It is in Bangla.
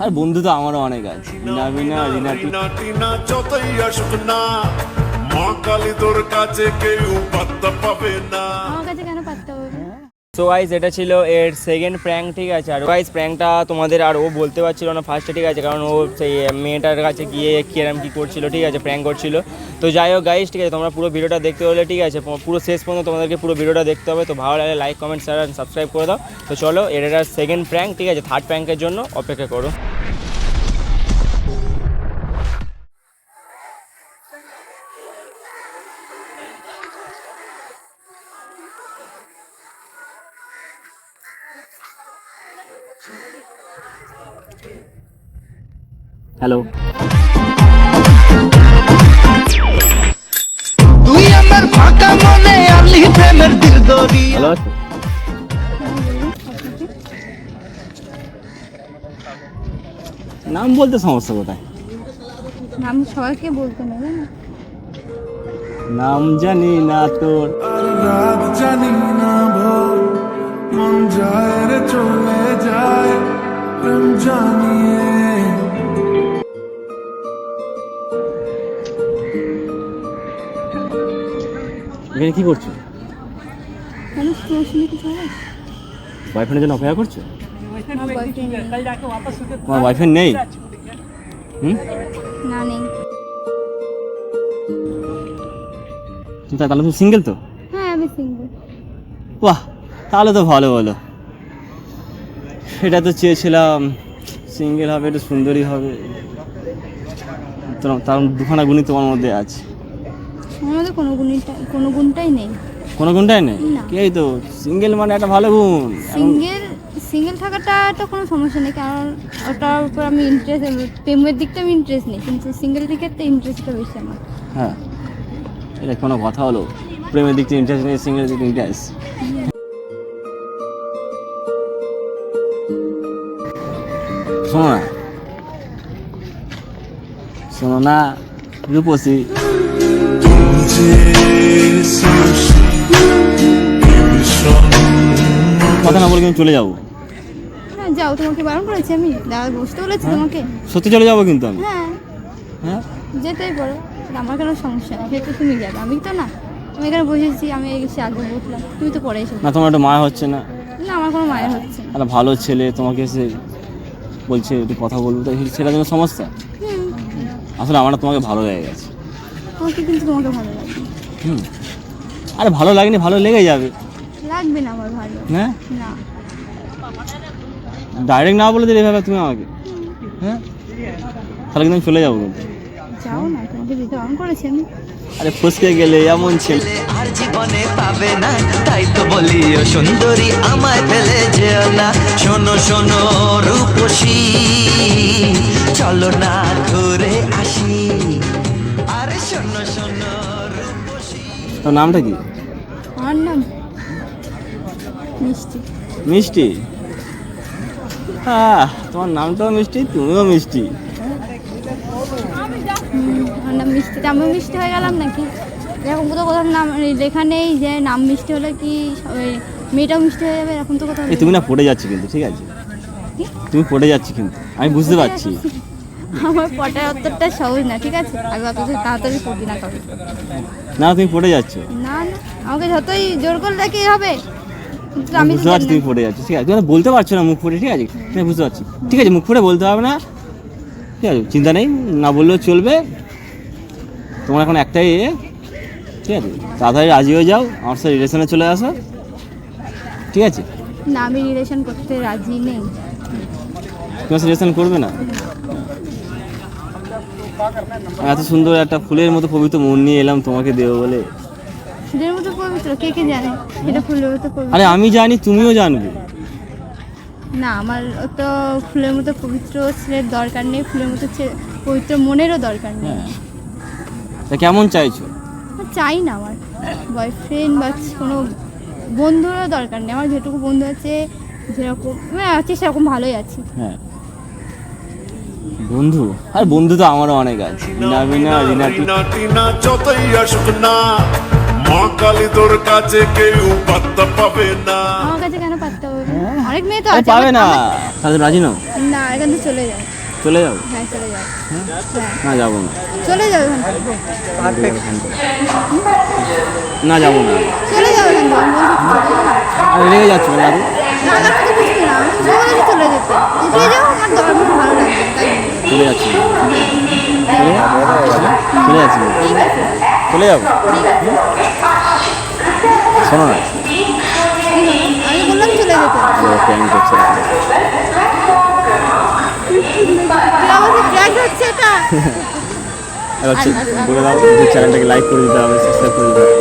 আর বন্ধু তো আমারও অনেক আছে, বিনা রিনা টিনা যতই আসুক না, মা কালী তোর কাছে কেউ পাত্তা পাবে না। আমার কাছে কেন পাত্তা হবে? সো গাইস এটা ছিল এর সেকেন্ড প্র্যাঙ্ক, ঠিক আছে। আর গাইস প্র্যাঙ্কটা তোমাদের আর ও বলতে পারছিল না ফার্স্টে, ঠিক আছে, কারণ ও সেই মেয়েটার কাছে গিয়ে কিরম কী করছিল, ঠিক আছে, প্র্যাঙ্ক করছিল। তো যাই হোক গাইস, ঠিক আছে, তোমরা পুরো ভিডিওটা দেখতে হলে, ঠিক আছে, পুরো শেষ পর্যন্ত তোমাদেরকে পুরো ভিডিওটা দেখতে হবে। তো ভালো লাগলে like comment share and subscribe করে দাও। তো চলো এটার সেকেন্ড প্র্যাঙ্ক, ঠিক আছে, থার্ড প্র্যাঙ্কের জন্য অপেক্ষা করো। হ্যালো, তুই আমার ফাঁকা মনে আলি প্রেমের দিল দরিয়া। ভালো আছো? নাম বলতে সমস্যা কোথায়? নাম সবাইকে বলতে নেবে না। নাম জানি না তোর, আর রাত জানি না ভোর, মন যায় রে চলে যায় প্রেম জানিয়ে। এখানে কি করছো? কেন তোমার সঙ্গে কিছু হবে? বয়ফ্রেন্ডের জন্য অপেক্ষা করছো? আমার boyfriend নেই। তোমার বয়ফ্রেন্ড নেই? না নেই। তাহলে তুমি সিঙ্গেল তো? হ্যাঁ আমি সিঙ্গেল। বাহ, তাহলে তো ভালো বলো। সেটা তো চেয়েছিলাম, সিঙ্গেল হবে, একটু সুন্দরী হবে, তার দুখানা গুণই তোমার মধ্যে আছে। আমার মধ্যে কোনো গুণটাই নেই। কোনো গুণটাই নেই? না। এই তো সিঙ্গেল মানে একটা ভালো গুণ। সিঙ্গেল থাকাটা তো কোনো সমস্যা নেই, কারণ ওটার উপর আমি প্রেমের দিকটা আমি ইন্টারেস্ট নেই, কিন্তু সিঙ্গেল দিকের তো ইন্টারেস্টটা বেশি আমার। হ্যাঁ, এটা কোনো কথা হলো? প্রেমের দিক থেকে ইন্টারেস্ট নেই, সিঙ্গেল দিক ইন্টারেস্ট। শোনো না, শোনো না রূপসী, কথা না বলে কিন্তু চলে যাবো। হ্যাঁ যাও, তোমাকে বারণ করেছি আমি? দাঁড়া বসতে বলেছি তোমাকে? সত্যি চলে যাবো কিন্তু আমি। হ্যাঁ হ্যাঁ, যেতেই পারো, আমার কোনো সমস্যা নেই, যেহেতু তুমি যাবে, আমি তো না। আমি এখানে বসেছি, আমি এসে আগে বসলাম, তুমি তো পরে এসে। না তোমার একটু মায়া হচ্ছে না? না আমার কোনো মায়া হচ্ছে না। একটা ভালো ছেলে তোমাকে এসে বলছে একটু কথা বলবো, তো সেটার জন্য সমস্যা? আসলে আমার না তোমাকে ভালো লেগে গেছে। আমাকে কিন্তু তোমাকে ভালো লাগবে। আরে ভালো লাগেনি, ভালো লেগে যাবে। লাগবে না আমার ভালো। হ্যাঁ, না ডাইরেক্ট না বলে দিলে এভাবে তুমি আমাকে, হ্যাঁ, তাহলে কিন্তু আমি চলে যাবো কিন্তু। যাও না, তোমাকে দিতে বারণ করেছি আমি। আরে ফসকে গেলে এমন ছেলে আর জীবনে পাবে না, তাই তো বলি ও সুন্দরী আমায় ফেলে যেও না। শোনো শোনো রূপসী, চলো না ঘুরে আসি। আরে শোনো শোনো রূপসী। তোর নামটা কি? আমার নাম মিষ্টি। মিষ্টি? হ্যাঁ, তোমার নামটাও মিষ্টি, তুমিও মিষ্টি। আমার নাম মিষ্টি, তো আমিও মিষ্টি হয়ে গেলাম নাকি? এরকম তো কোথাও নাম লেখা নেই যে নাম মিষ্টি হলে কি ওই মেয়েটাও মিষ্টি হয়ে যাবে, এরকম তো কোথাও এই তুমি না পড়ে যাচ্ছি কিন্তু, ঠিক আছে, তুমি পড়ে যাচ্ছি কিন্তু, আমি বুঝতে পারছি। আমার পটার উত্তরটা সহজ না, ঠিক আছে, আমি অত তাড়াতাড়ি পড়ি না কাউকে। না তুমি পড়ে যাচ্ছ। না না, আমাকে যতই জোর করলে কি হবে? কিন্তু আমি আমি তো বুঝতে পারছি জানি তুমি পড়ে যাচ্ছ, ঠিক আছে, তুমি বলতে পারছো না মুখ ফুটে, ঠিক আছে, আমি বুঝতে পারছি, ঠিক আছে, মুখ ফুটে বলতে হবে না, ঠিক আছে, চিন্তা নেই, না বললেও চলবে। তোমার এখন একটাই ঠিক আছে, তাড়াতাড়ি রাজি হয়ে যাও, আমার সাথে রিলেশনে চলে আসো, ঠিক আছে? না, আমি রিলেশন করতে রাজি নেই। তোমার সাথে রিলেশন করবে না? এত সুন্দর একটা ফুলের মতো পবিত্র মন নিয়ে এলাম তোমাকে দেবো বলে। ফুলের মতো পবিত্র কে কে জানে এটা ফুলের মতো পবিত্র? আরে আমি জানি, তুমিও জানবে। না, আমার তো ফুলের মতো পবিত্র ছেলের দরকার নেই, ফুলের মতো পবিত্র মনেরও দরকার নেই। হ্যাঁ, তা কেমন চাইছো? আমার চাই না আমার বয়ফ্রেন্ড বা কোনো বন্ধুরও দরকার নেই, আমার যেটুকু বন্ধু আছে, যেরকম আছি সেরকম ভালোই আছি। হ্যাঁ, বন্ধু, আর বন্ধু তো আমারও অনেক আছে, রিনা টিনা যতই আসুক না, মা কালী তোর কাছে কেউ পাত্তা পাবে না। আমার কাছে কেন পাত্তা হবে? অনেক মেয়ে তো আরে আছে পাবে না, তাহলে রাজি নাও, না এখান থেকে চলে যাও। চলে যাও। হ্যাঁ চলে যাও। হ্যাঁ না যাবো না, চলে যাও এখান থেকে। না যাবো না, চলে যাও এখান থেকে। আমি রেগে যাচ্ছি না দাদু, না না তো বুঝছি না, আমি তো বলেছি চলে যেতে। উঠে যাও, আমার ভালো লাগবে তাই বলে। চলে যাচ্ছি না। চলে যাচ্ছি না। ঠিক আছে চলে যাবো, শোনো না, কি হলো? আমি বললাম চলে যেতে। প্র্যাঙ্ক করছে, প্র্যাঙ্ক হচ্ছে এটা। বলে দাও চ্যানেলটাকে লাইক করে দিতে হবে, সাবস্ক্রাইব করে দিতে হবে।